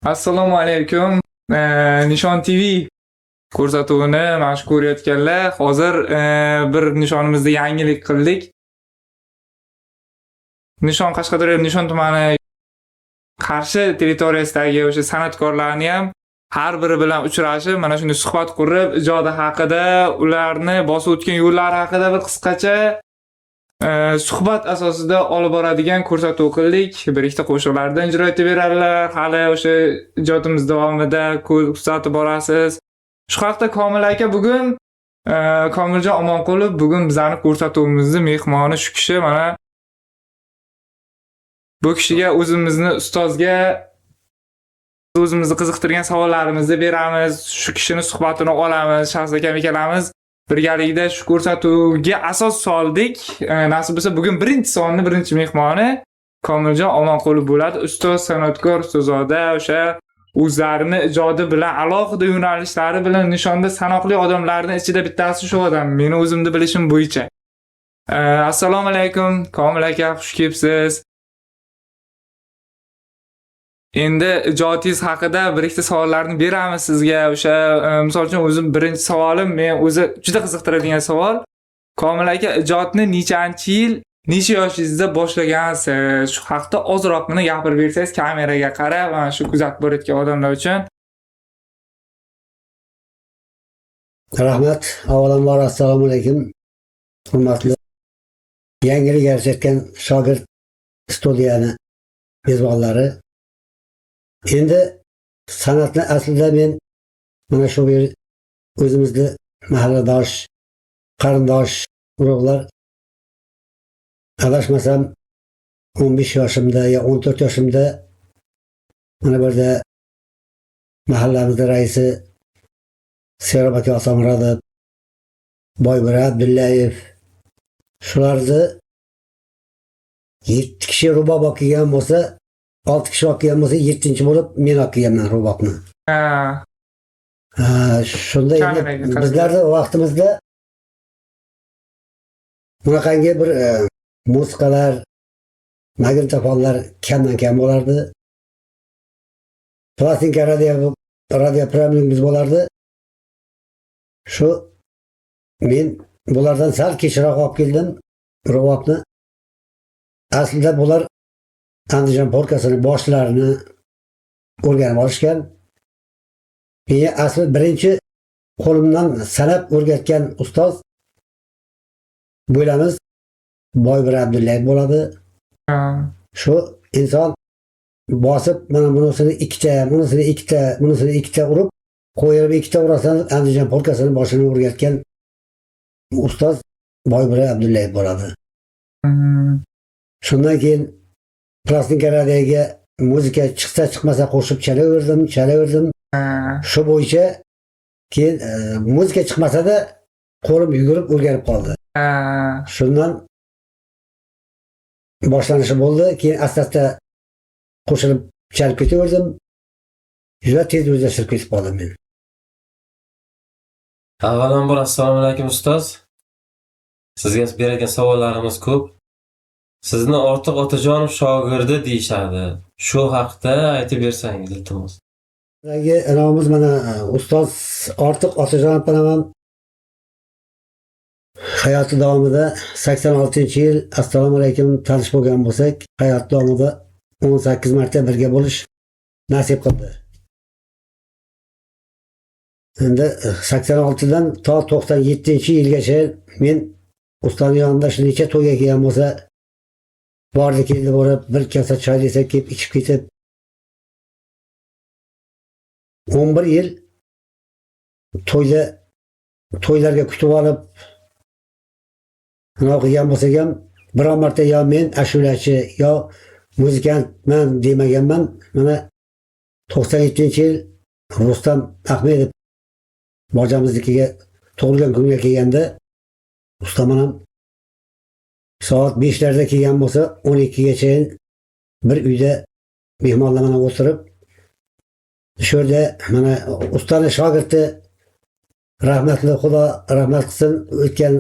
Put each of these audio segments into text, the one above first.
Assalomu alaykum. Nishon TV ko'rsatuvini mana ko'rayotganlar. Hozir bir nishonimizda yangilik qildik. Nishon Qashqadaryo Nishon tumani Qarshi territoriyasidagi o'sha san'atkorlarni ham har biri bilan uchrashib, mana shunday suhbat qurib, ijodi haqida, ularni bosib o'tgan yo'llari haqida bir qisqacha suhbat asosida olib boradigan ko'rsatuv qildik. Bir ikkita qo'shiqlardan ijro etib beradilar. Hali o'sha ijodimiz davomida kuzatib borasiz. Shu haqda Komil aka bugun Komiljon Omonqulov bugun bizning ko'rsatuvimizning mehmoni shu kishi. Mana bu kishiga ustozga o'zimizni qiziqtirgan savollarimizni beramiz. Shu kishining suhbatini olamiz. Shaxs akalarimiz birgalikda shu ko'rsatuvga asos soldik. Nasib bo'lsa bugun birinchi sonning birinchi mehmoni Komiljon Omonqulov bo'ladi. Ustoz, san'atkor, ustozoda o'sha o'zlarini ijodi bilan alohida yo'nalishlari bilan Nishonda sanoqli odamlarning ichida bittasi shu odam. Meni o'zimni bilishim bo'yicha. Assalomu alaykum, Komil aka, xush kelibsiz. Endi ijodingiz haqida bir ikkita savollarni beramiz sizga. O'sha misol uchun o'zim birinchi savolim, men o'zi juda qiziqtiradigan savol. Komil aka, ijodni nechanchi yil, necha yoshingizda boshlagansiz? Shu haqda ozroq meni gapirib bersangiz kameraga qarab, mana shu kuzatib borayotgan odamlar uchun. Rahmat. Avvalambor assalomu alaykum. Hurmatli yangilik yaratgan shogird studiyani mezbonlari. Endi san'atni aslida men mana shu o'zimizni mahalladosh, qarindosh urug'lar adashmasam 15 yoshimda yo 14 yoshimda mana bu yerda mahallamizning raisi Serob aka Osamurodov, Boybir Abdullayev shularni 7 kishi rubob o'qigan bo'lsa, 6 kishi o'qigan bo'lsa, 7-chi bo'lib men o'qiganman rubobni. Shunda endi bizlarning vaqtimizda bunaqangi bir musiqalar, magnitofonlar kamdan kam bo'lardi. Plastinka radio programmamiz bo'lardi. Shu men bulardan sal kechroq olib keldim rubobni. Aslida bular Andijon polkasini boshlarini o'rganib olishgan. Menga asli birinchi qo'limdan sanab o'rgatgan ustoz bo'lamiz Boybir Abdullayev bo'ladi. Shu inson bosib mana bunisini ikkita urib qo'yib ikkita urasangiz Andijon polkasini boshini o'rgatgan ustoz Boybir Abdullayev bo'ladi. Shundan keyin plastinka radioga muzika chiqsa chiqmasa qo'shib chalaverdim. Shu bo'yicha keyin muzika chiqmasa-da qo'lim yugurib o'rganib qoldi. Shundan boshlanishi bo'ldi. Keyin asta-asta qo'shilib chalib ketaverdim. Juda tez o'zlashtirib ketib qoldim men. Avvalambor assalomu alaykum ustoz. Sizga beradigan savollarimiz ko'p. Sizni Ortiq Otajonov shogirdi deyishadi. Shu haqda aytib bersangiz iltimos. Anomimiz mana ustoz Ortiq Otajonov bilan hayoti davomida 86-yil assalomu alaykum tanish bo'lgan bo'lsak, hayot davomida 18 marta birga bo'lish nasib qildi. Endi 86dan to 97-yilgacha men ustoning yonida necha to'yga kelgan bo'lsa, bordi keldi borib bir kasa choy desak kelib ichib ketib 11 yil to'ylarga kutib olib o'qigan bo'lsak ham biron marta yo men ashulachi yo muzikantman demaganman. Mana 97-yil Rustam Ahmedov bojamiznikiga tug'ilgan kunga kelganda ustam ham soat 5larda kelgan bo'lsa 12gacha bir uyda mehmonlarni o'tirib shu yerda mana ustani shogirdi rahmatli Xudo rahmat qilsin o'tgan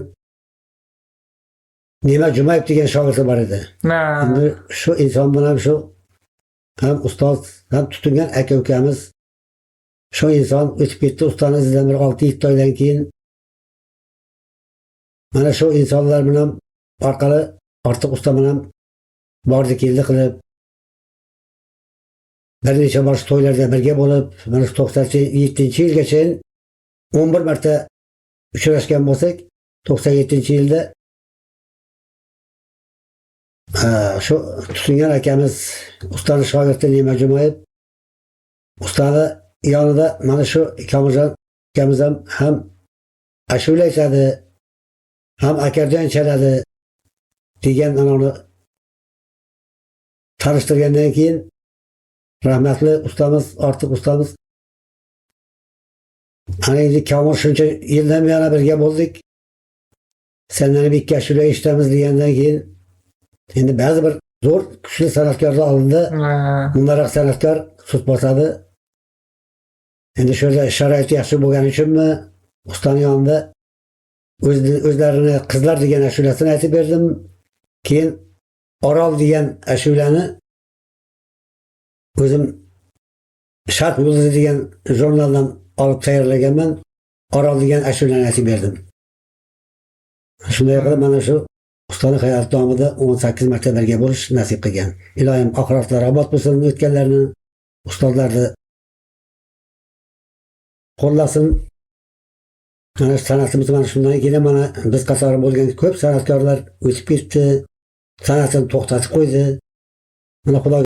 Nima Jumayev degan shogirdi bor edi. Endi shu inson bilan shu hem ustoz, hem tutungan aka-ukamiz shu inson o'tib ketdi. Ustani izidan bir 6-7 oydan keyin mana shu insonlar bilan orqali ortiq usta bilan bordi keldi qilib bir necha boshqa to'ylarda birga bo'lib, mana shu 97-yilgacha 11 marta uchrashgan bo'lsak, 97-yilda shu tutungan akamiz ustani shogirdi Ne'mat Jumayev ustani yonida mana shu Komiljon akamiz ham ashula aytadi, ham akordeon chaladi degan anoni tanishtirgandan keyin rahmatli ustamiz, ortiq ustamiz ana endi Komil shuncha yildan beri birga bo'ldik. Sendan bir ikki ashula eshitamiz degandan keyin endi ba'zi bir zo'r kuchli san'atkorlar olindi. Bundaroq san'atkor sut bosadi. Endi şöyle sharoit yaxshi bo'lgani uchunmi ustani yonida o'zlarini qizlar degan ashulasini aytib berdim. Keyin Orol degan ashulani o'zim Sharq yulduzi degan jurnaldan olib tayyorlaganman. Orol degan ashulani aytib berdim. Shunday qilib mana shu ustani hayot davomida 18 marta birga bo'lish nasib qilgan. Ilohim oxiratlari obod bo'lsin, o'tganlarni ustozlarni qo'llasin. Mana san'atimiz mana shundan keyin mana biz qatori bo'lgan ko'p san'atkorlar o'tib ketdi, san'atini to'xtatib qo'ydi. Mana Xudo